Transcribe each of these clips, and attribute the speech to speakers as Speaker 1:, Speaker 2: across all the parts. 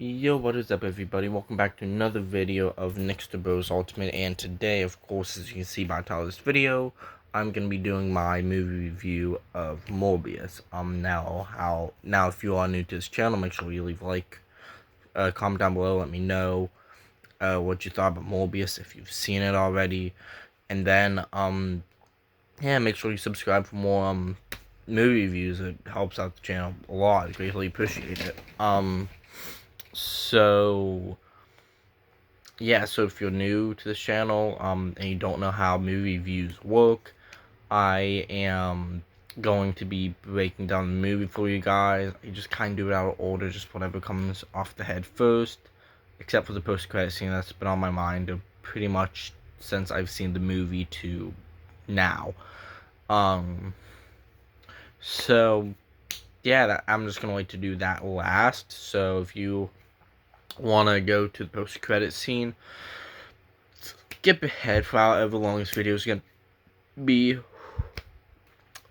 Speaker 1: Yo, what is up, everybody? Welcome back to another video of Nick's the Bros Ultimate, and today, of course, as you can see by the title of this video, I'm gonna be doing my movie review of Morbius. Now if you are new to this channel, make sure you leave a like, comment down below, let me know what you thought about Morbius if you've seen it already, and then yeah, make sure you subscribe for more movie reviews. It helps out the channel a lot. I greatly appreciate it. So yeah, so if you're new to this channel, and you don't know how movie reviews work, I am going to be breaking down the movie for you guys. I just kind of do it out of order, just whatever comes off the head first, except for the post-credit scene that's been on my mind pretty much since I've seen the movie to now. So yeah, I'm just gonna like to do that last. So if you want to go to the post-credit scene, skip ahead for however long this video is gonna be.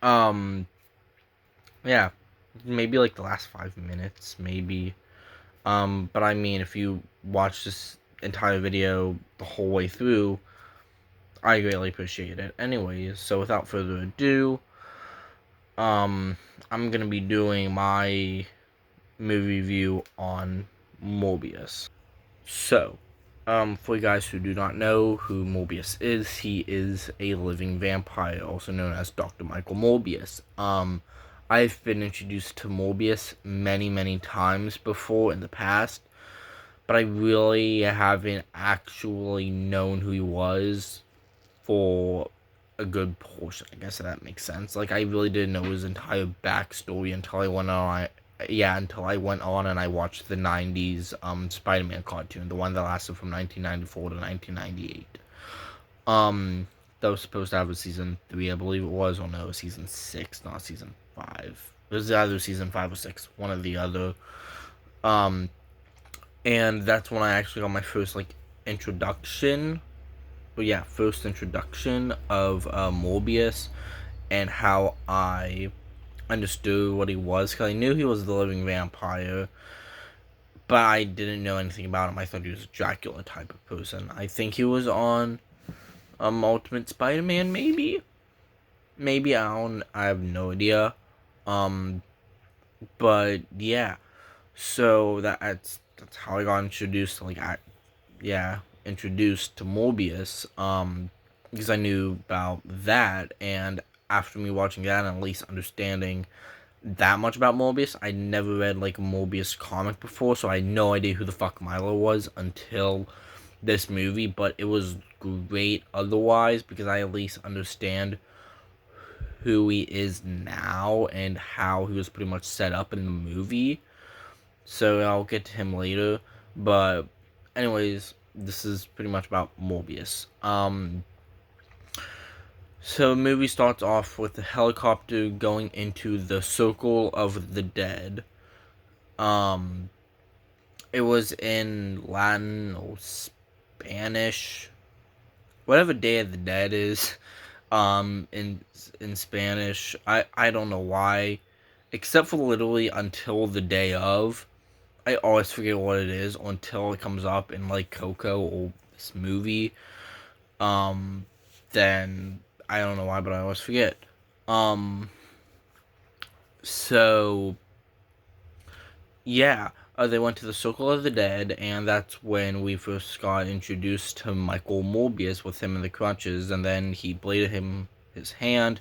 Speaker 1: Yeah, maybe like the last 5 minutes, maybe. But I mean, if you watch this entire video the whole way through, I greatly appreciate it. Anyways, so without further ado, I'm gonna be doing my movie review on Morbius. So, for you guys who do not know who Morbius is, he is a living vampire, also known as Dr. Michael Morbius. I've been introduced to Morbius many times before in the past, but I really haven't actually known who he was for a good portion. I guess that makes sense. Like, I really didn't know his entire backstory until I went on and I watched the 90s Spider-Man cartoon, the one that lasted from 1994 to 1998. That was supposed to have a season 3, I believe it was, or no, season 6, not season 5. It was either season 5 or 6, one or the other. And that's when I actually got my first, like, introduction. But yeah, first introduction of Morbius and how I understood what he was, because I knew he was the living vampire, but I didn't know anything about him. I thought he was a Dracula type of person. I think he was on Ultimate Spider-Man, maybe I have no idea. But yeah, so that's how I got introduced to, introduced to Morbius, because I knew about that, and after me watching that and at least understanding that much about Morbius, I never read like a Morbius comic before, so I had no idea who the fuck Milo was until this movie. But it was great otherwise, because I at least understand who he is now and how he was pretty much set up in the movie. So I'll get to him later. But anyways, this is pretty much about Morbius. So the movie starts off with the helicopter going into the Circle of the Dead. It was in Latin or Spanish, whatever Day of the Dead is. In Spanish, I don't know why, except for literally until the day of. I always forget what it is until it comes up in like Coco or this movie. Then I don't know why, but I always forget. So yeah, they went to the Circle of the Dead, and that's when we first got introduced to Michael Morbius with him in the crutches, and then he bladed him his hand.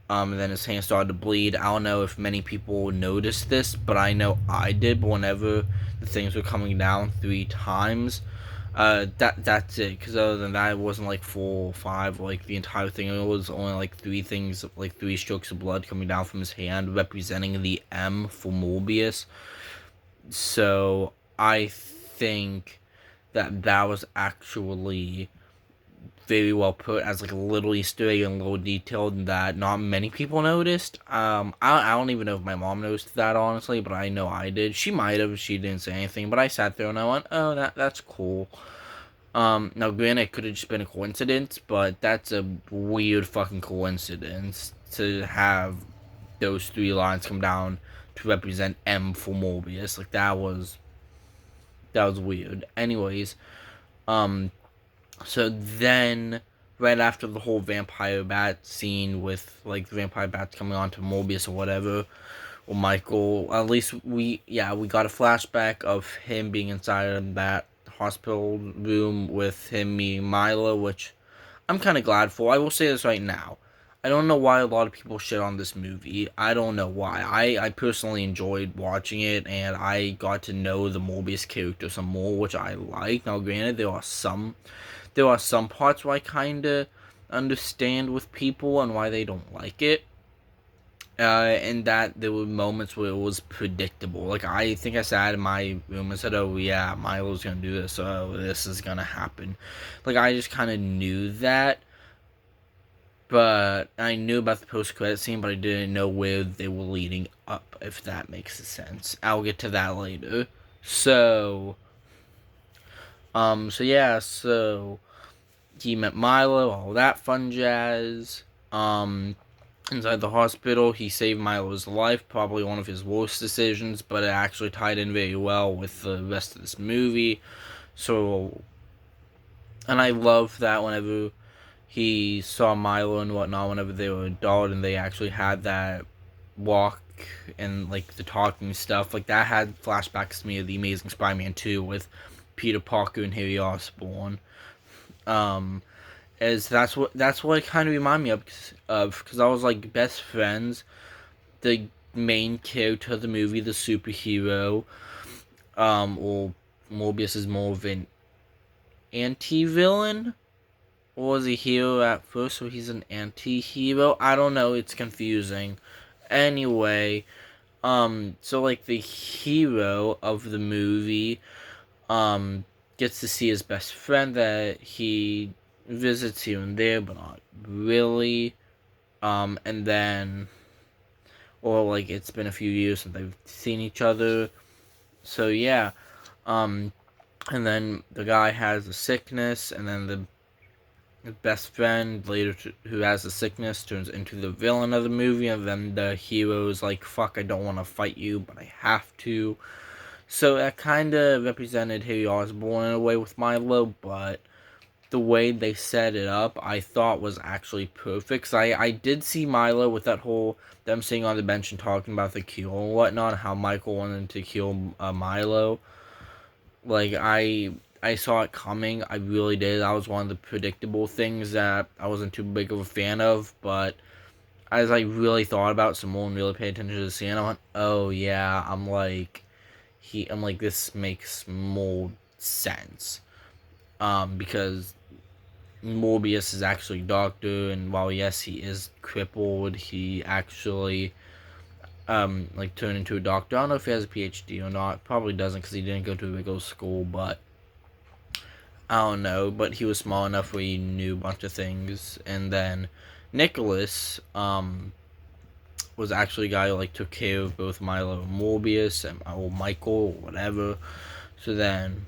Speaker 1: And then his hand started to bleed. I don't know if many people noticed this, but I know I did. But whenever the things were coming down 3 times, that's it. Because other than that, it wasn't like 4 or 5, like the entire thing. It was only like 3 things, like 3 strokes of blood coming down from his hand, representing the M for Morbius. So I think that was actually very well put as like a little Easter egg and a little detail that not many people noticed. I don't even know if my mom noticed that, honestly, but I know I did. She might have. She didn't say anything, but I sat there and I went, "Oh, that's cool." Now granted, it could have just been a coincidence, but that's a weird fucking coincidence to have those 3 lines come down to represent M for Morbius. Like, that was That was weird. Anyways, um, so then right after the whole vampire bat scene with like the vampire bats coming on to Morbius or whatever, or Michael, at least we got a flashback of him being inside of that hospital room with him meeting Milo, which I'm kind of glad for. I will say this right now. I don't know why a lot of people shit on this movie. I don't know why. I personally enjoyed watching it, and I got to know the Morbius character some more, which I like. Now, granted, there are some parts where I kind of understand with people and why they don't like it. And that there were moments where it was predictable. Like, I think I sat in my room and said, "Oh yeah, Milo's gonna do this. Oh, this is gonna happen." Like, I just kind of knew that, but I knew about the post-credit scene, but I didn't know where they were leading up. If that makes sense, I'll get to that later. So, so he met Milo, all that fun jazz. Inside the hospital, he saved Milo's life, probably one of his worst decisions, but it actually tied in very well with the rest of this movie. So, and I love that whenever he saw Milo and whatnot, whenever they were adult and they actually had that walk and like the talking stuff, like that had flashbacks to me of the Amazing Spider-Man 2 with Peter Parker and Harry Osborn. Um, as that's what it kind of reminded me of because I was like best friends. The main character of the movie, the superhero, or Morbius is more of an anti-villain, or was he hero at first, so he's an anti-hero? I don't know. It's confusing. Anyway, so like the hero of the movie, gets to see his best friend that he visits here and there, but not really. And then, or like it's been a few years since they've seen each other. So yeah, um, and then the guy has a sickness, and then the best friend later who has the sickness turns into the villain of the movie, and then the hero is like, "Fuck, I don't want to fight you, but I have to." So that kind of represented Harry Osborn in a way with Milo, but the way they set it up, I thought was actually perfect. Cause I did see Milo with that whole them sitting on the bench and talking about the cure and whatnot, how Michael wanted to kill Milo. Like I saw it coming. I really did. That was one of the predictable things that I wasn't too big of a fan of. But as I really thought about some more and really paid attention to the scene, I went, "Oh yeah." I'm like, this makes more sense. Because Morbius is actually a doctor, and while yes, he is crippled, he actually like turned into a doctor. I don't know if he has a PhD or not. Probably doesn't because he didn't go to a regular school, but I don't know. But he was small enough where he knew a bunch of things. And then Nicholas was actually a guy who like took care of both Milo and Morbius and or Michael or whatever. So then,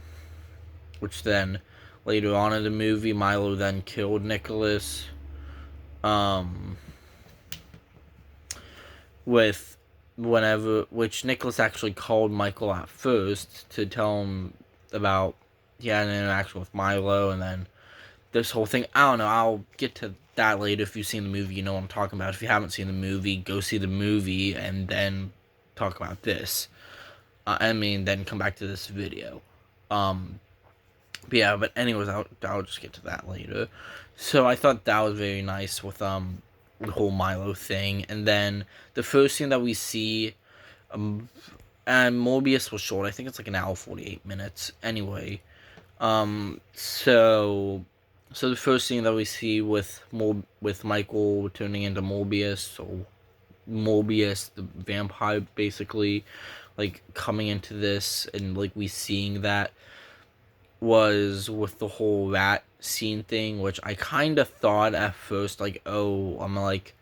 Speaker 1: which then later on in the movie, Milo then killed Nicholas. Um, with whenever which Nicholas actually called Michael at first to tell him about he had an interaction with Milo, and then this whole thing. I don't know. I'll get to that later. If you've seen the movie, you know what I'm talking about. If you haven't seen the movie, go see the movie and then talk about this. Then come back to this video. Um, but yeah, but anyways, I'll just get to that later. So I thought that was very nice with the whole Milo thing, and then the first thing that we see, um, and Morbius was short. I think it's like an hour 48 minutes. Anyway, so the first thing that we see with Michael turning into Morbius, so Morbius the vampire basically, like coming into this and like we seeing that was with the whole rat scene thing, which I kind of thought at first, like, oh, I'm like,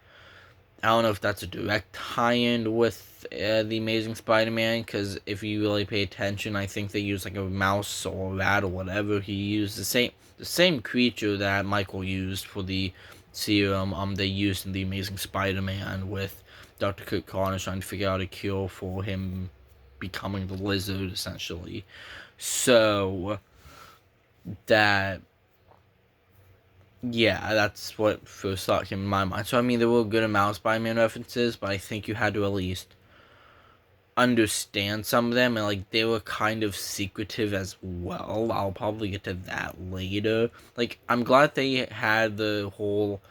Speaker 1: I don't know if that's a direct tie-in with the Amazing Spider-Man, because if you really pay attention, I think they use like a mouse or a rat or whatever. He used the same creature that Michael used for the serum. They used in the Amazing Spider-Man with Dr. Kurt Connors trying to figure out a cure for him becoming the Lizard, essentially. So, that, yeah, that's what first thought came to my mind. So, I mean, there were a good amount of Spider-Man references, but I think you had to at least understand some of them, and like they were kind of secretive as well. I'll probably get to that later. Like, I'm glad they had the whole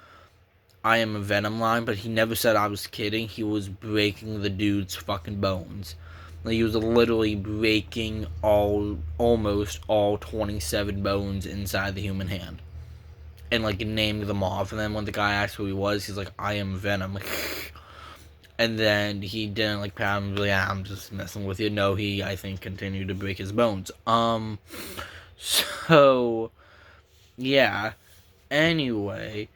Speaker 1: I am a Venom line, but he never said I was kidding. He was breaking the dude's fucking bones. Like, he was literally breaking almost all 27 bones inside the human hand. And like named them off, and then when the guy asked who he was, he's like, I am Venom. And then he didn't like pat him. Like, yeah, I'm just messing with you. No, he, I think, continued to break his bones. So yeah. Anyway,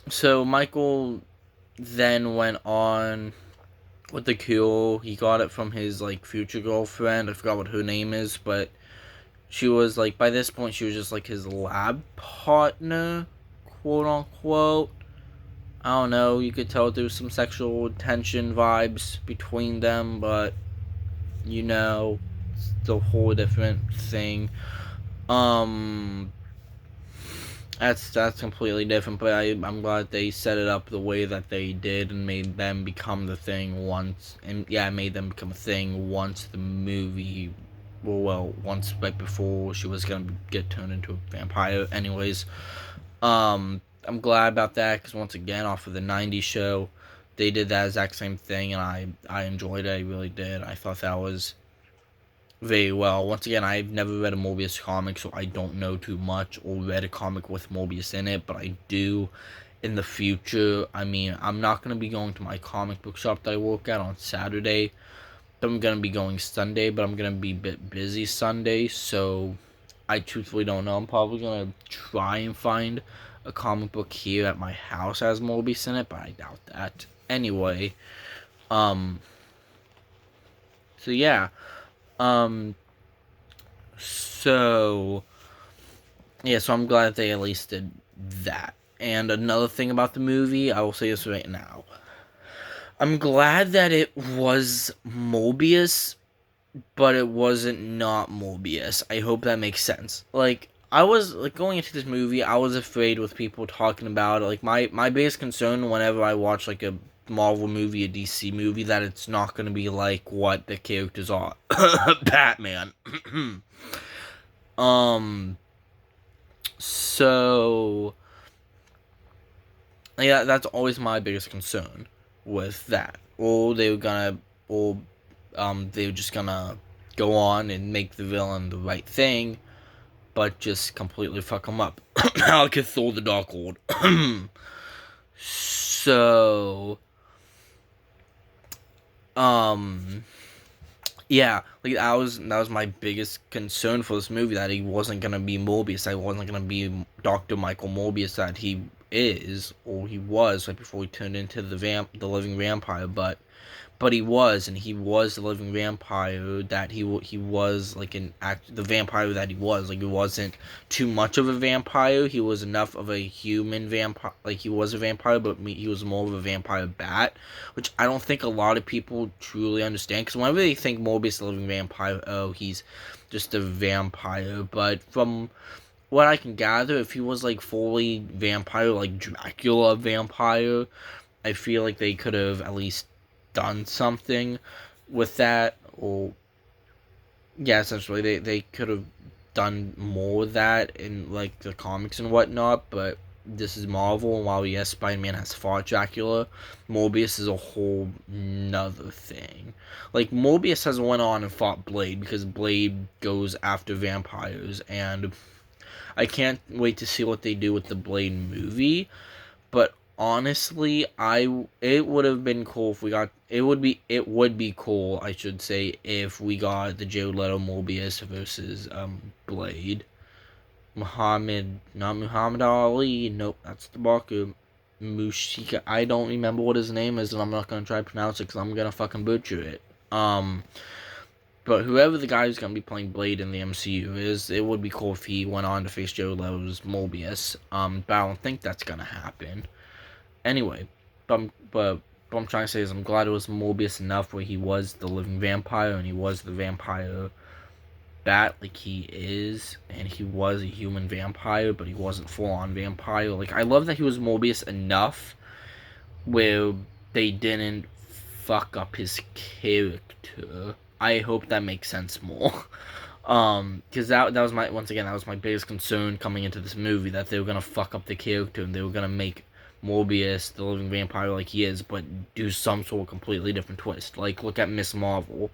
Speaker 1: so Michael then went on with the cure. He got it from his like future girlfriend. I forgot what her name is, but she was like, by this point, she was just like his lab partner, quote unquote. I don't know, you could tell there was some sexual tension vibes between them, but, you know, it's a whole different thing. That's completely different, but I'm glad they set it up the way that they did and made them become the thing once, and yeah, made them become a thing once the movie, once right before she was gonna get turned into a vampire. Anyways, I'm glad about that, because once again, off of the 90s show, they did that exact same thing, and I enjoyed it. I really did. I thought that was very well. Once again, I've never read a Morbius comic, so I don't know too much, or read a comic with Morbius in it, but I do in the future. I mean, I'm not going to be going to my comic book shop that I work at on Saturday. I'm going to be going Sunday, but I'm going to be a bit busy Sunday, so I truthfully don't know. I'm probably going to try and find a comic book here at my house that has Morbius in it, but I doubt that. Anyway, so yeah, so yeah, so I'm glad they at least did that. And another thing about the movie, I will say this right now. I'm glad that it was Morbius, but it wasn't not Morbius. I hope that makes sense. Like, I was, like, going into this movie, I was afraid with people talking about it. Like, my biggest concern whenever I watch, like, a Marvel movie, a DC movie, that it's not going to be like what the characters are. Batman. So, yeah, that's always my biggest concern with that. Or they were just gonna go on and make the villain the right thing, but just completely fuck him up. Like Thor the Dark Lord. So, yeah, like that was my biggest concern for this movie, that he wasn't gonna be Morbius. I wasn't gonna be Dr. Michael Morbius that he is, or he was right before he turned into the living vampire, but he was, and he was the living vampire that he was, like, the vampire that he was. Like, he wasn't too much of a vampire. He was enough of a human vampire. Like, he was a vampire, but he was more of a vampire bat, which I don't think a lot of people truly understand. Because whenever they think Morbius the living vampire, oh, he's just a vampire. But from what I can gather, if he was like fully vampire, like Dracula vampire, I feel like they could have at least done something with that. Or yeah, essentially they could have done more with that in like the comics and whatnot. But this is Marvel, and while yes, Spider-Man has fought Dracula, Morbius is a whole nother thing. Like, Morbius has went on and fought Blade, because Blade goes after vampires, and I can't wait to see what they do with the Blade movie. But honestly, it would have been cool if we got it would be cool, I should say, if we got the Jared Leto Morbius versus Blade. Not Muhammad Ali. Nope, that's the Baku. Mushika. I don't remember what his name is, and I'm not gonna try to pronounce it because I'm gonna fucking butcher it. But whoever the guy who's going to be playing Blade in the MCU is, it would be cool if he went on to face Jared Leto's Morbius. But I don't think that's going to happen. Anyway, but what I'm trying to say is I'm glad it was Morbius enough where he was the living vampire and he was the vampire bat like he is, and he was a human vampire, but he wasn't full-on vampire. Like, I love that he was Morbius enough where they didn't fuck up his character. I hope that makes sense more. Because that was my, once again, that was my biggest concern coming into this movie, that they were gonna fuck up the character and they were gonna make Morbius the living vampire like he is, but do some sort of completely different twist. Like, look at Miss Marvel.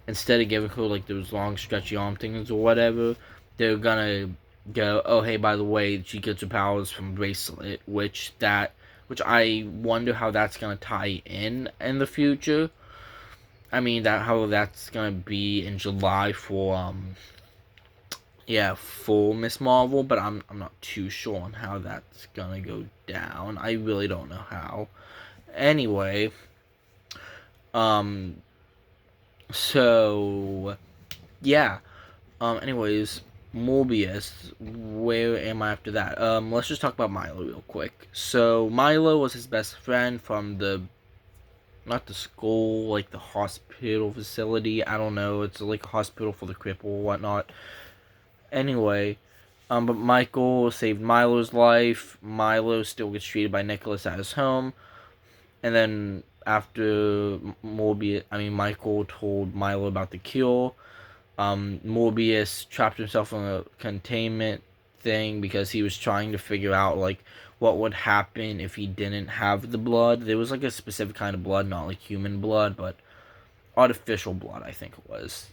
Speaker 1: Instead of giving her like those long stretchy arm things or whatever, they're gonna go, oh hey, by the way, she gets her powers from bracelet, which I wonder how that's gonna tie in the future. I mean, how that's gonna be in July for for Miss Marvel, but I'm not too sure on how that's gonna go down. I really don't know how. Anyway, so yeah. Anyways, Morbius. Where am I after that? Let's just talk about Milo real quick. So Milo was his best friend from not the school, like the hospital facility. I don't know. It's like a hospital for the crippled or whatnot. Anyway, but Michael saved Milo's life. Milo still gets treated by Nicholas at his home. And then after Michael told Milo about the cure. Morbius trapped himself in a containment thing because he was trying to figure out like what would happen if he didn't have the blood. There was like a specific kind of blood, not like human blood, but artificial blood, I think it was.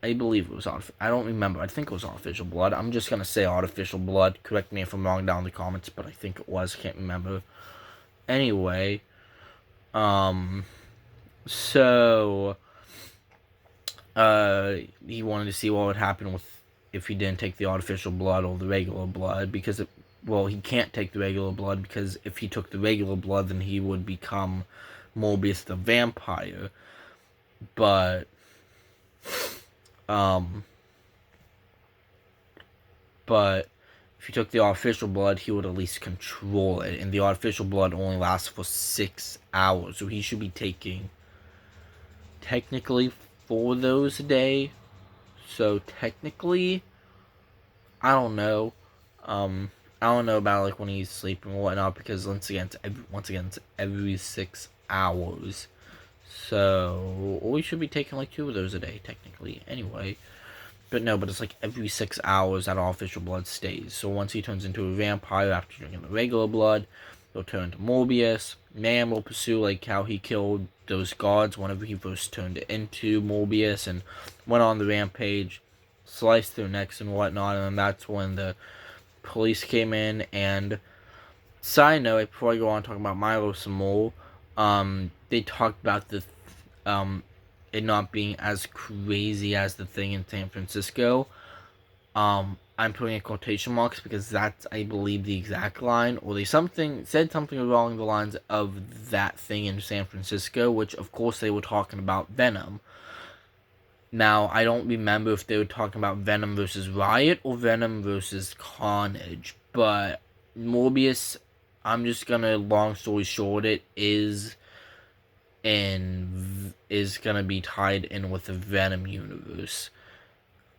Speaker 1: I believe it was I don't remember. I think it was artificial blood. I'm just gonna say artificial blood. Correct me if I'm wrong down in the comments, but I think it was. I can't remember. Anyway, so he wanted to see what would happen if he didn't take the artificial blood or the regular blood, because he can't take the regular blood, because if he took the regular blood, then he would become Morbius the vampire. But if he took the artificial blood, he would at least control it, and the artificial blood only lasts for 6 hours, so he should be taking technically 4 of those a day. So technically, I don't know. I don't know about like when he's sleeping or whatnot, because once again, it's every 6 hours. So we should be taking like 2 of those a day technically. Anyway, but it's like every 6 hours that artificial blood stays. So once he turns into a vampire after drinking the regular blood, he'll turn into Morbius. Man will pursue like how he killed those guards whenever he first turned into Morbius and went on the rampage, sliced their necks and whatnot, and then that's when the police came in. And side note, before I go on talking about Milo some more, they talked about it not being as crazy as the thing in San Francisco. I'm putting in quotation marks because that's, I believe, the exact line, or they said something along the lines of that thing in San Francisco, which of course they were talking about Venom. Now, I don't remember if they were talking about Venom versus Riot or Venom versus Carnage, but Morbius, I'm just gonna, long story short, it is gonna be tied in with the Venom universe.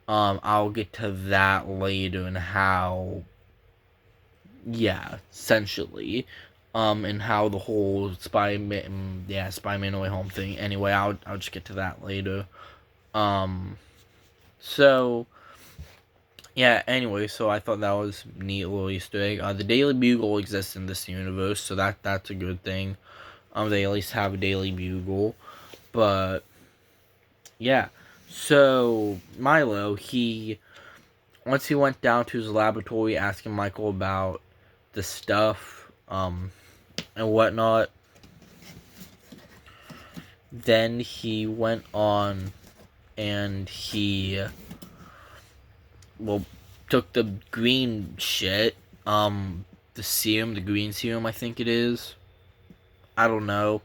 Speaker 1: I'll get to that later and how, essentially, and how the whole Spider-Man No Way Home thing. Anyway, I'll just get to that later. Anyway, so I thought that was a neat little Easter egg. The Daily Bugle exists in this universe, so that's a good thing. They at least have a Daily Bugle, but yeah. So Milo, once he went down to his laboratory asking Michael about the stuff, and whatnot, then he went on and he took the green shit, the green serum, I think it is. I don't know.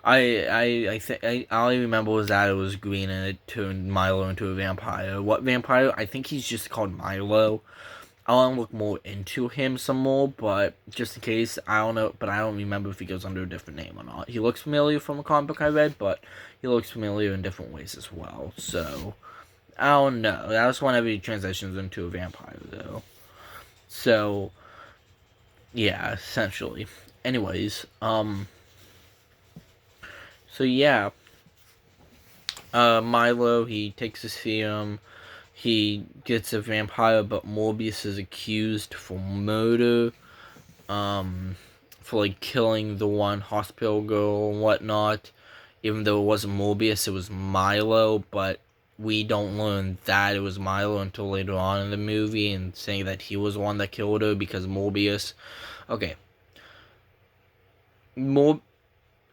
Speaker 1: I think all I remember was that it was green and it turned Milo into a vampire. What vampire? I think he's just called Milo. I want to look more into him some more, but just in case, I don't know, but I don't remember if he goes under a different name or not. He looks familiar from a comic book I read, but he looks familiar in different ways as well. So, I don't know. I just whenever he transitions into a vampire, though. So, yeah, essentially. Anyways, so yeah, Milo, he takes his serum. He gets a vampire, but Morbius is accused for murder, for like killing the one hospital girl and whatnot. Even though it wasn't Morbius, it was Milo, but we don't learn that it was Milo until later on in the movie, and saying that he was the one that killed her because Morbius. Okay, more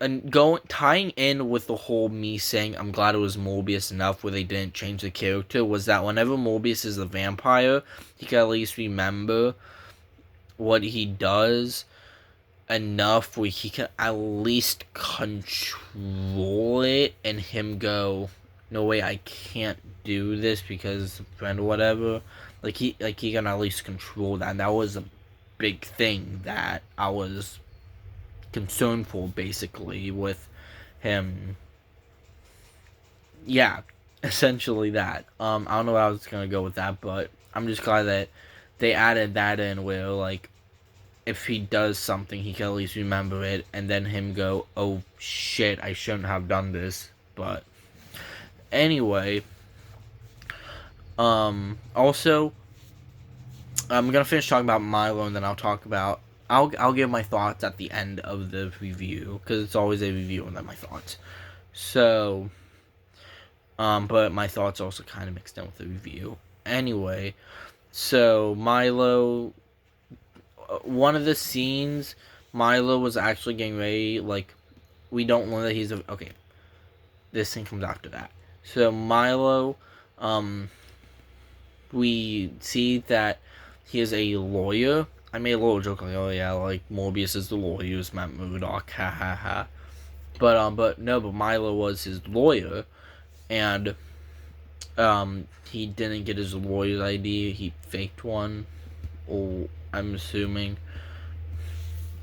Speaker 1: and going tying in with the whole me saying I'm glad it was Morbius enough where they didn't change the character was that whenever Morbius is a vampire, he can at least remember what he does enough where he can at least control it and him go, no way, I can't do this because friend or whatever. He can at least control that. And that was a big thing that I was concerned for basically with him. Yeah, essentially that. I don't know how I was gonna go with that, but I'm just glad that they added that in where like if he does something, he can at least remember it, and then him go, "Oh shit, I shouldn't have done this." But anyway, also, I'm gonna finish talking about Milo, and then I'll talk about. I'll give my thoughts at the end of the review because it's always a review and then my thoughts. So, but my thoughts also kind of mixed in with the review. Anyway, so Milo, one of the scenes, Milo was actually getting ready. Like, we don't know that he's a okay. This thing comes after that. So Milo, um, we see that he is a lawyer. I made a little joke like, oh yeah, like Morbius is the lawyer, who's Matt Murdock, ha ha ha. But no, but Milo was his lawyer, and he didn't get his lawyer's ID. He faked one, or I'm assuming.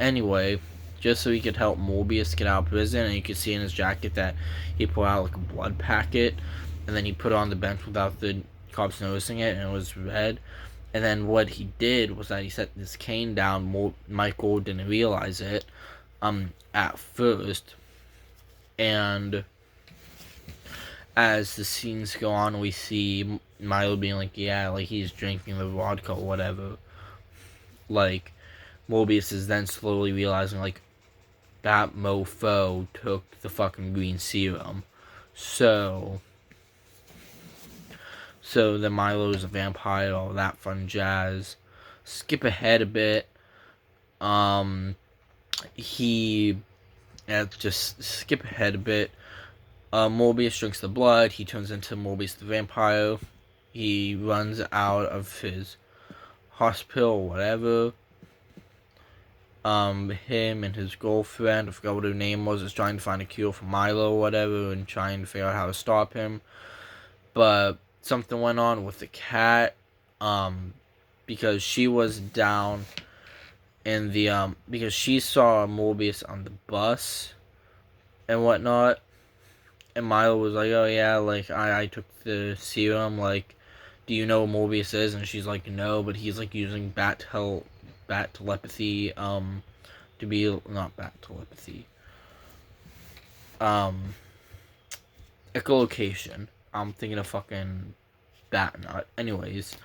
Speaker 1: Anyway, just so he could help Morbius get out of prison, and you could see in his jacket that he pulled out like a blood packet, and then he put it on the bench without the cops noticing it, and it was red. And then what he did was that he set this cane down. Michael didn't realize it, at first, and as the scenes go on, we see Milo being like, yeah, like he's drinking the vodka or whatever. Like, Morbius is then slowly realizing, like, that mofo took the fucking green serum. So then Milo's a vampire, all that fun jazz. Skip ahead a bit. He just skip ahead a bit. Morbius drinks the blood. He turns into Morbius the vampire. He runs out of his hospital or whatever. Him and his girlfriend, I forgot what her name was, is trying to find a cure for Milo or whatever and trying to figure out how to stop him. But something went on with the cat, because she was down in the, because she saw Morbius on the bus and whatnot. And Milo was like, oh yeah, like, I took the serum, like, do you know what Morbius is? And she's like, no, but he's, like, using bat telepathy, to be, not bat telepathy, echolocation. I'm thinking of fucking bat nut. Anyways,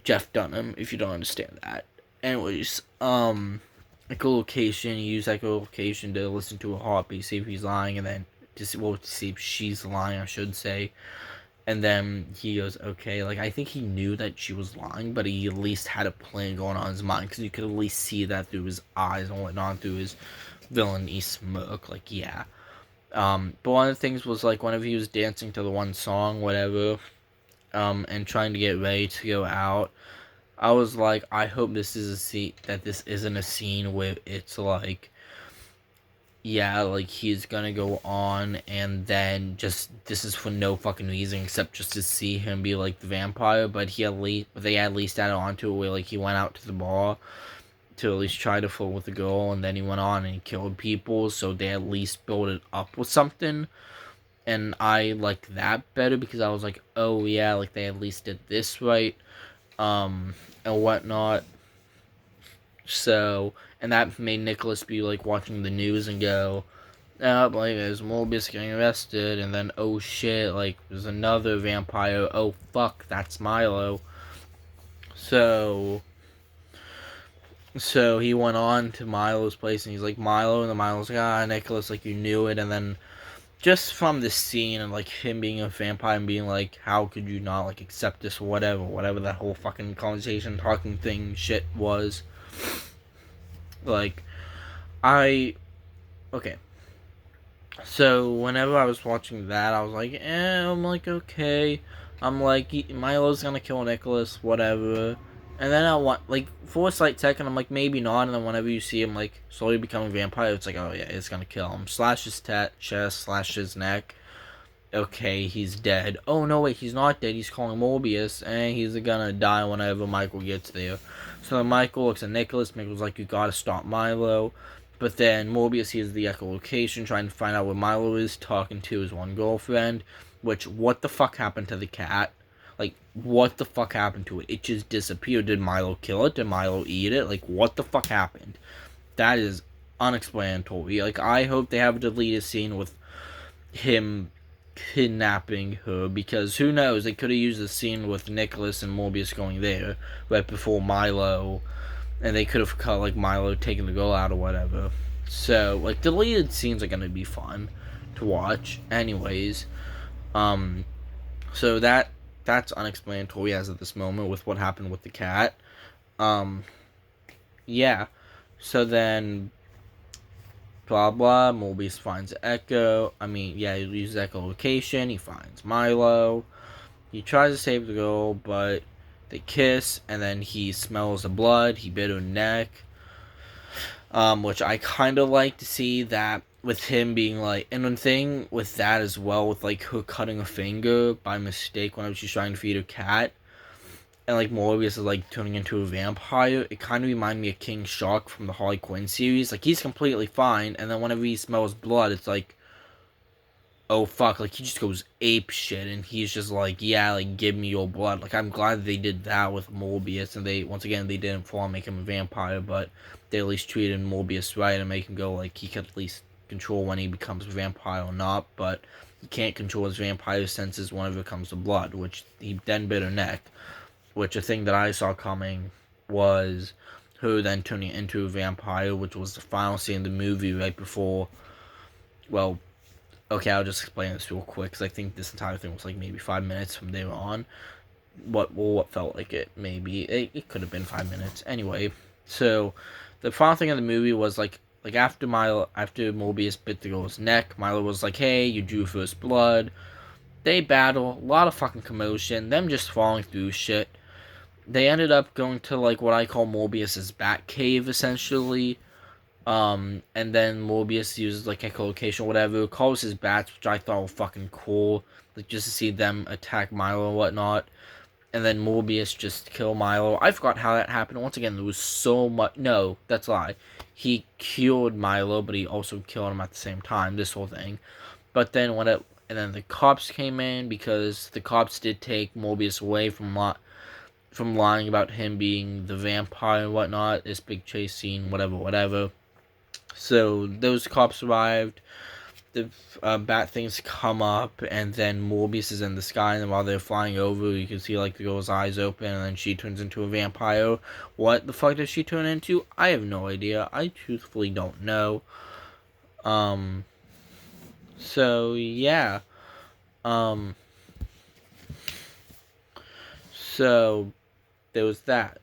Speaker 1: Jeff Dunham, if you don't understand that. Anyways, echolocation, you use echolocation to listen to a heartbeat, see if he's lying, and then to see if she's lying, I should say. And then he goes, okay, like, I think he knew that she was lying, but he at least had a plan going on in his mind, because you could at least see that through his eyes and whatnot, through his villainy smirk, like, yeah. But one of the things was, like, whenever he was dancing to the one song, whatever, and trying to get ready to go out, I was like, I hope this is that this isn't a scene where it's, like, yeah, like he's gonna go on, and then just this is for no fucking reason except just to see him be like the vampire. But they at least added on to it where like he went out to the bar to at least try to flirt with the girl, and then he went on and he killed people. So they at least built it up with something, and I liked that better because I was like, oh yeah, like they at least did this right, and whatnot. So, and that made Nicholas be like watching the news and go, oh, like there's Morbius getting arrested, and then oh shit, like there's another vampire. Oh fuck, that's Milo. So, so he went on to Milo's place, and he's like Milo, and the Milo's like, ah, Nicholas, like you knew it, and then just from the scene and like him being a vampire and being like, how could you not like accept this or whatever that whole fucking conversation talking thing shit was. Like, I okay. So whenever I was watching that, I was like, I'm like, okay. I'm like, Milo's gonna kill Nicholas, whatever. And then I want, like, for a slight second, I'm like, maybe not. And then whenever you see him, like, slowly becoming a vampire, it's like, oh yeah, it's gonna kill him. Slash his chest, slash his neck. Okay, he's dead. Oh no, wait, he's not dead. He's calling Morbius, and he's gonna die whenever Michael gets there. So then Michael looks at Nicholas. Michael's like, you gotta stop Milo. But then Morbius sees the echolocation, trying to find out where Milo is, talking to his one girlfriend. Which, what the fuck happened to the cat? Like, what the fuck happened to it? It just disappeared. Did Milo kill it? Did Milo eat it? Like, what the fuck happened? That is unexplanatory. Like, I hope they have a deleted scene with him kidnapping her, because who knows, they could have used the scene with Nicholas and Morbius going there right before Milo, and they could have cut like Milo taking the girl out or whatever. So like deleted scenes are gonna be fun to watch anyways. So that's unexplanatory as of this moment with what happened with the cat. um yeah, so then blah blah. Morbius finds Echo. He uses echolocation. He finds Milo. He tries to save the girl, but they kiss, and then he smells the blood. He bit her neck. Which I kind of like to see that with him being like, and the thing with that as well, with like her cutting a finger by mistake whenever she's trying to feed her cat, and like Morbius is like turning into a vampire, it kind of reminded me of King Shark from the Harley Quinn series. Like he's completely fine, and then whenever he smells blood, it's like, oh fuck, like he just goes ape shit, and he's just like, yeah, like give me your blood. Like I'm glad they did that with Morbius, and they once again they didn't fall and make him a vampire, but they at least treated Morbius right and make him go like he could at least control when he becomes a vampire or not, but he can't control his vampire senses whenever it comes to blood, which he then bit her neck. Which a thing that I saw coming was her then turning into a vampire, which was the final scene of the movie right before. Well, okay, I'll just explain this real quick because I think this entire thing was like maybe 5 minutes from there on. What felt like it? Maybe it could have been 5 minutes. Anyway, so the final thing of the movie was like after Morbius bit the girl's neck, Milo was like, "Hey, you drew first blood." They battle, a lot of fucking commotion, them just falling through shit. They ended up going to like what I call Morbius's bat cave essentially. And then Morbius uses like echolocation or whatever, calls his bats, which I thought were fucking cool, like just to see them attack Milo and whatnot. And then Morbius just kill Milo. I forgot how that happened. Once again, there was so much. No, that's a lie. He killed Milo, but he also killed him at the same time. This whole thing. But then and then the cops came in because the cops did take Morbius away from lying about him being the vampire and whatnot. This big chase scene, whatever. So those cops arrived. The bat things come up, and then Morbius is in the sky, and while they're flying over, you can see like the girl's eyes open, and then she turns into a vampire. What the fuck does she turn into? I have no idea. I truthfully don't know. So yeah. So there was that.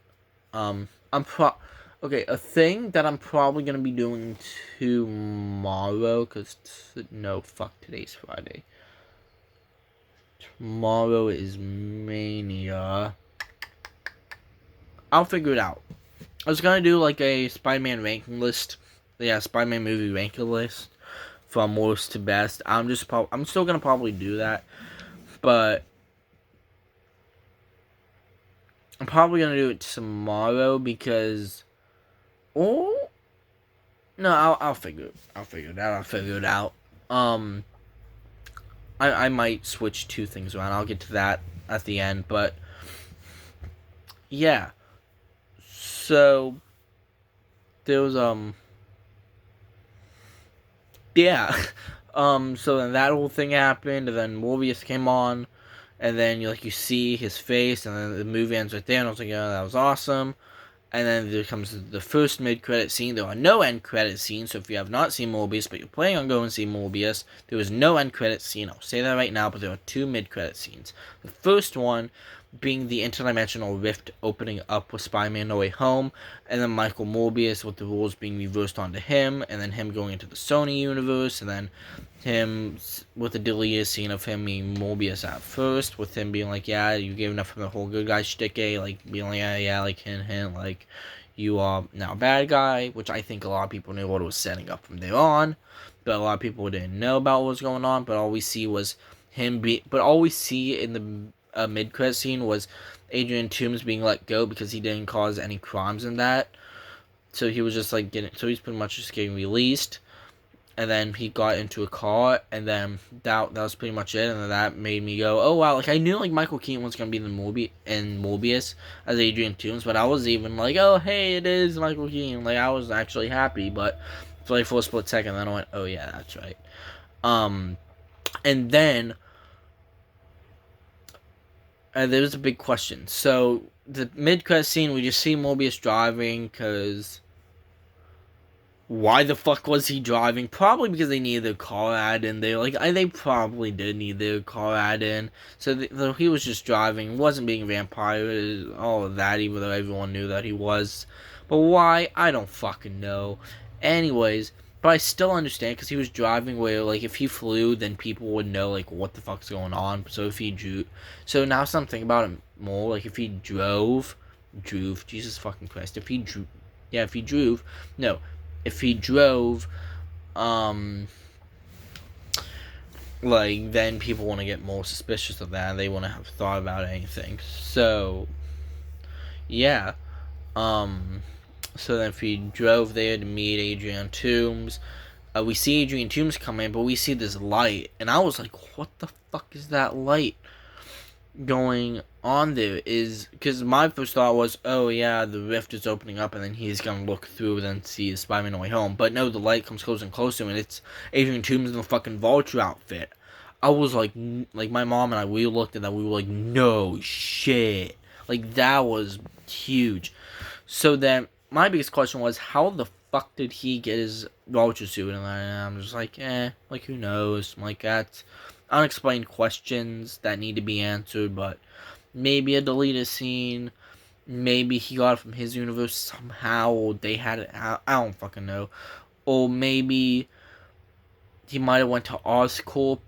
Speaker 1: Okay, a thing that I'm probably gonna be doing tomorrow, today's Friday. Tomorrow is Mania. I'll figure it out. I was gonna do like a Spider-Man ranking list. Yeah, Spider-Man movie ranking list. from worst to best. I'm still gonna probably do that, but I'm probably gonna do it tomorrow because, oh no, I'll figure it. I'll figure it out. I'll figure it out. Um, I might switch two things around. I'll get to that at the end, but yeah. So there was yeah. So then that whole thing happened, and then Morbius came on, and then you see his face, and then the movie ends right there, and I was like, yeah, that was awesome. And then there comes the first mid-credit scene. There are no end-credit scenes, so if you have not seen Morbius, but you're planning on going to see Morbius, there is no end-credit scene. I'll say that right now, but there are two mid-credit scenes. The first one being the interdimensional rift opening up with Spider-Man No Way Home, and then Michael Morbius with the rules being reversed onto him, and then him going into the Sony universe, and then him with the deleted scene of him being Morbius at first, with him being like, yeah, you gave enough of the whole good guy shtick, like being like, yeah, like hint, like you are now a bad guy, which I think a lot of people knew what it was setting up from there on, but a lot of people didn't know about what was going on. But all we see was all we see in the mid credit scene was Adrian Toomes being let go because he didn't cause any crimes in that. So he was just like he's pretty much just getting released. And then he got into a car, and then that was pretty much it. And then that made me go, oh wow, like I knew like Michael Keaton was gonna be in Morbius as Adrian Toomes, but I was even like, oh hey, it is Michael Keaton. Like I was actually happy, but for a split second, then I went, oh yeah, that's right. And then there was a big question. So the mid-credit scene, we just see Morbius driving because. Why the fuck was he driving? Probably because they needed a car add-in. They probably did need their car add-in. So he was just driving. Wasn't being a vampire. All of that, even though everyone knew that he was. But why? I don't fucking know. Anyways, but I still understand because he was driving where, like, if he flew, then people would know, like, what the fuck's going on. So if he drew... So now something about him more. Like, if he drove... Jesus fucking Christ. If he drew... Yeah, if he drove... No. If he drove, like, then people want to get more suspicious of that. They want to have thought about anything. So, yeah. So then if he drove there to meet Adrian Toomes, we see Adrian Toomes come in, but we see this light. And I was like, what the fuck is that light going on there? Is because my first thought was, oh yeah, the rift is opening up and then he's gonna look through and then see Spider-Man No Way Home. But no, the light comes closer and closer and it's Adrian Toomes in the fucking Vulture outfit. I was like my mom and I, we looked at that, we were like, no shit, like that was huge. So then my biggest question was, how the fuck did he get his Vulture suit? And I'm just like, like who knows? Like that's unexplained questions that need to be answered, but maybe a deleted scene, maybe he got it from his universe somehow, or they had it out, I don't fucking know, or maybe he might have went to Oscorp,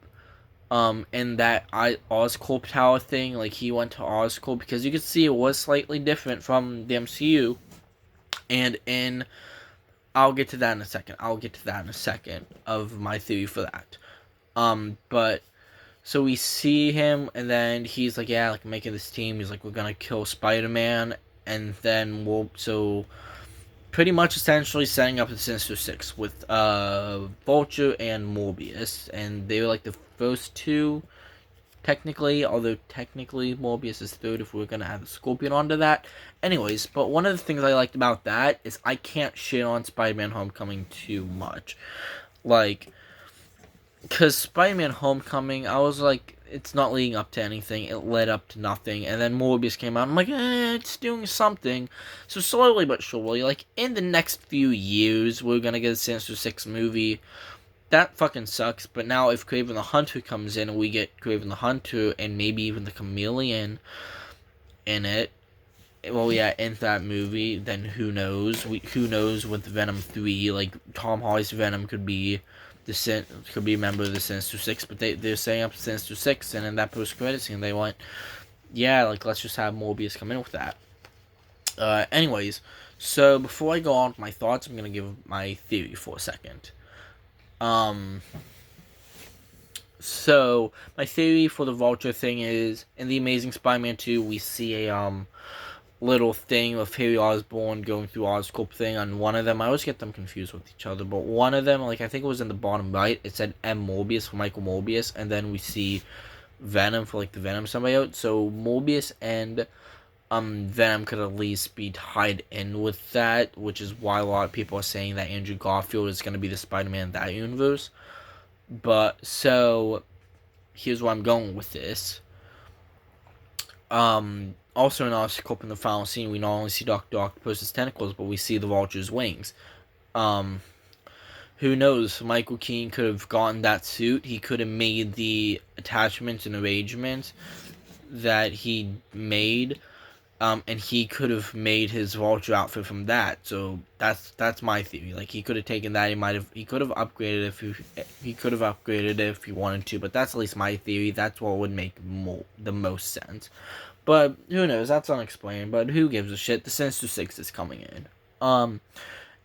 Speaker 1: and that Oscorp Tower thing, like he went to Oscorp, because you could see it was slightly different from the MCU, and I'll get to that in a second, of my theory for that, but so we see him, and then he's like, yeah, like, making this team. He's like, we're gonna kill Spider-Man, and then so, pretty much essentially setting up the Sinister Six with, Vulture and Morbius, and they were, like, the first two, technically, although technically Morbius is third if we're gonna add the Scorpion onto that. Anyways, but one of the things I liked about that is I can't shit on Spider-Man Homecoming too much. Like, because Spider-Man Homecoming, I was like, it's not leading up to anything. It led up to nothing. And then Morbius came out. I'm like, it's doing something. So slowly but surely, like, in the next few years, we're going to get a Sinister Six movie. That fucking sucks. But now if Kraven the Hunter comes in and we get Kraven the Hunter and maybe even the Chameleon in it, well, yeah, in that movie, then who knows? Who knows with Venom 3, like, Tom Hardy's Venom could be a member of the Sinister Six, but they're setting up Sinister Six, and in that post-credit scene, they went, yeah, like, let's just have Morbius come in with that. Anyways, so before I go on with my thoughts, I'm gonna give my theory for a second. Um, so my theory for the Vulture thing is in the Amazing Spider-Man 2, we see a little thing of Harry Osborn going through Oscorp thing on one of them. I always get them confused with each other, but one of them, like I think it was in the bottom right, it said M Morbius for Michael Morbius, and then we see Venom for like the Venom symbiote. So Morbius and Venom could at least be tied in with that, which is why a lot of people are saying that Andrew Garfield is going to be the Spider-Man in that universe. But so here's where I'm going with this. Also in Oscorp in the final scene, we not only see Dr. Octopus's tentacles, but we see the Vulture's wings. Um, who knows? Michael Keaton could have gotten that suit. He could have made the attachments and arrangements that he made, and he could have made his Vulture outfit from that. So that's my theory. Like he could have taken that. He could have upgraded he could have upgraded it if he wanted to. But that's at least my theory. That's what would make the most sense. But who knows? That's unexplained. But who gives a shit? The Sinister Six is coming in.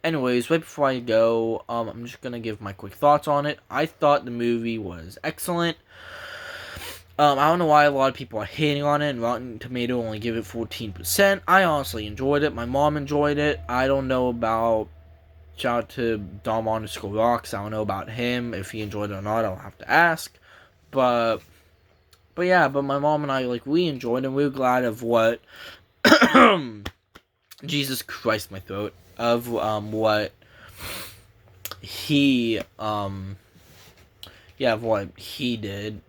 Speaker 1: Anyways, right before I go, I'm just gonna give my quick thoughts on it. I thought the movie was excellent. I don't know why a lot of people are hating on it, and Rotten Tomato only give it 14%. I honestly enjoyed it. My mom enjoyed it. I don't know about... Shout out to Dom_Rocks. I don't know about him. If he enjoyed it or not, I'll have to ask. But yeah, but my mom and I, like, we enjoyed it. We were glad of what... Jesus Christ, my throat. Of, what he, yeah, of what he did.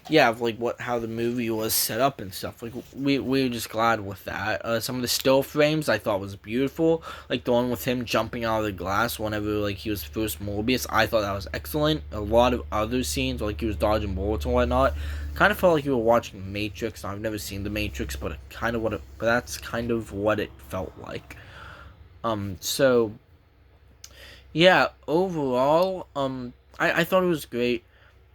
Speaker 1: Yeah, of like how the movie was set up and stuff. Like we were just glad with that. Some of the still frames I thought was beautiful. Like the one with him jumping out of the glass whenever like he was first Morbius. I thought that was excellent. A lot of other scenes like he was dodging bullets and whatnot. Kind of felt like you were watching Matrix. I've never seen the Matrix, but that's kind of what it felt like. So yeah, overall, I thought it was great.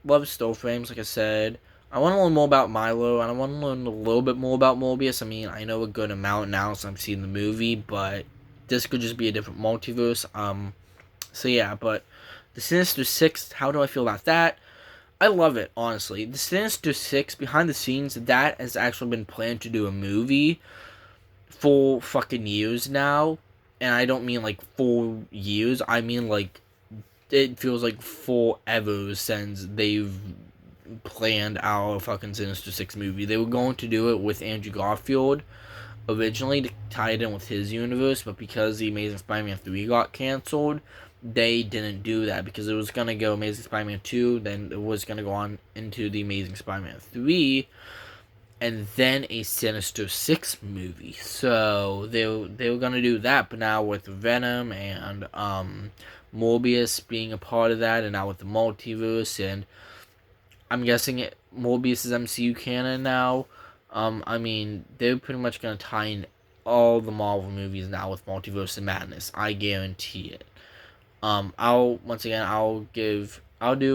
Speaker 1: Love still frames, like I said. I want to learn more about Milo, and I want to learn a little bit more about Morbius. I mean, I know a good amount now since I've seen the movie, but this could just be a different multiverse. So yeah, but the Sinister Six, how do I feel about that? I love it, honestly. The Sinister Six, behind the scenes, that has actually been planned to do a movie for fucking years now. And I don't mean like 4 years, I mean like it feels like forever since they've planned our fucking Sinister Six movie. They were going to do it with Andrew Garfield originally to tie it in with his universe, but because the Amazing Spider-Man 3 got canceled, they didn't do that because it was going to go Amazing Spider-Man 2, then it was going to go on into the Amazing Spider-Man 3, and then a Sinister Six movie. So they were going to do that, but now with Venom and Morbius being a part of that, and now with the multiverse, and I'm guessing Morbius is MCU canon now. I mean, they're pretty much gonna tie in all the Marvel movies now with Multiverse and Madness. I guarantee it. I'll do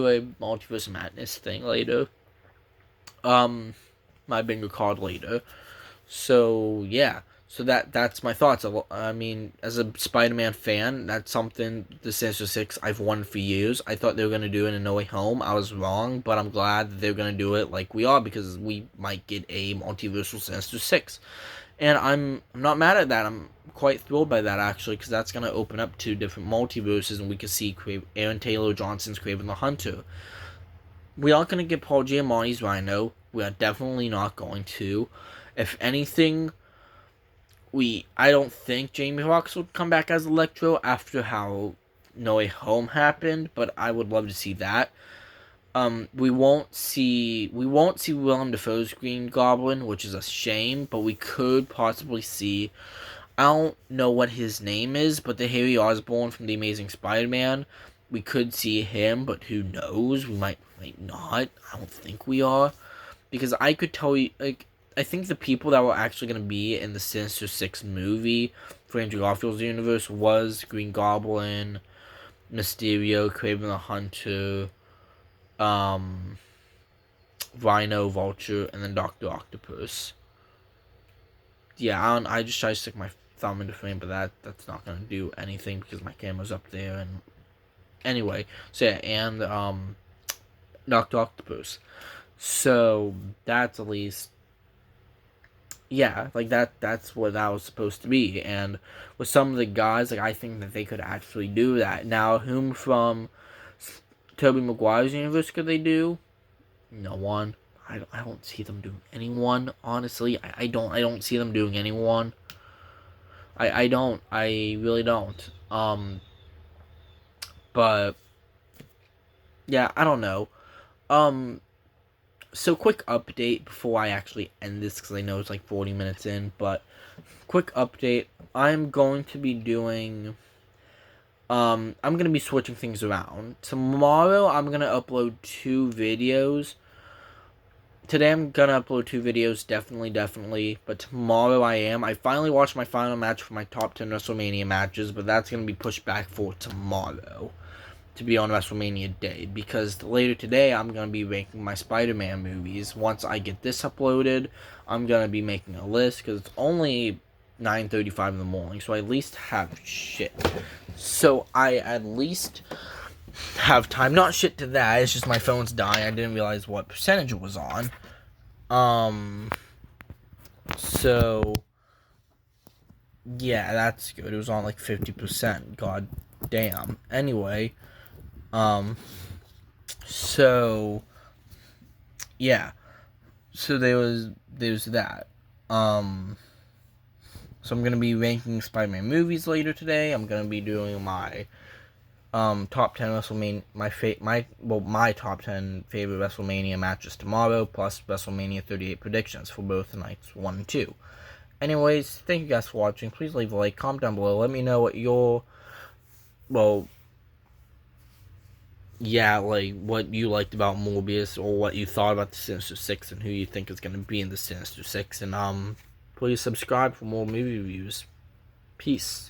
Speaker 1: a Multiverse and Madness thing later. My bingo card later. So yeah. So that's my thoughts. I mean, as a Spider-Man fan, that's something, the Sinister Six, I've wanted for years. I thought they were going to do it in No Way Home. I was wrong, but I'm glad that they're going to do it like we are, because we might get a multiversal Sinister Six. And I'm not mad at that. I'm quite thrilled by that, actually, because that's going to open up 2 different multiverses, and we can see Aaron Taylor Johnson's Kraven the Hunter. We aren't going to get Paul Giamatti's Rhino. We are definitely not going to. If anything... I don't think Jamie Foxx would come back as Electro after how No Way Home happened, but I would love to see that. We won't see Willem Dafoe's Green Goblin, which is a shame, but we could possibly see, I don't know what his name is, but the Harry Osborn from The Amazing Spider-Man, we could see him, but who knows? We might not. I don't think we are, because I could tell you, like, I think the people that were actually going to be in the Sinister Six movie for Andrew Garfield's universe was Green Goblin, Mysterio, Kraven the Hunter, Rhino, Vulture, and then Dr. Octopus. Yeah, I just try to stick my thumb in the frame, but that's not going to do anything because my camera's up there, and Anyway, so yeah, and Doctor Octopus. So that's at least, yeah, like that's what that was supposed to be. And with some of the guys, like, I think that they could actually do that. Now, whom from Tobey Maguire's universe could they do? No one. I don't see them doing anyone, honestly. I don't see them doing anyone. I don't. I really don't. But yeah, I don't know. Um so quick update before I actually end this, because I know it's like 40 minutes in, but quick update. I'm going to be doing I'm going to be switching things around. Tomorrow I'm going to upload 2 videos. Today I'm going to upload 2 videos, definitely, but tomorrow I finally watched my final match for my top 10 WrestleMania matches, but that's going to be pushed back for tomorrow to be on WrestleMania Day, because later today I'm going to be ranking my Spider-Man movies. Once I get this uploaded, I'm going to be making a list, because it's only 9:35 in the morning, so I at least have shit. So I at least have time. Not shit to that, it's just my phone's dying. I didn't realize what percentage it was on. So yeah, that's good. It was on like 50%. God damn. Anyway, so yeah. So there's that. So I'm gonna be ranking Spider-Man movies later today. I'm gonna be doing my top 10 WrestleMania, my top 10 favorite WrestleMania matches tomorrow, plus WrestleMania 38 predictions for both nights 1 and 2. Anyways, thank you guys for watching. Please leave a like, comment down below. Let me know what what you liked about Morbius, or what you thought about the Sinister Six, and who you think is gonna be in the Sinister Six. And please subscribe for more movie reviews. Peace.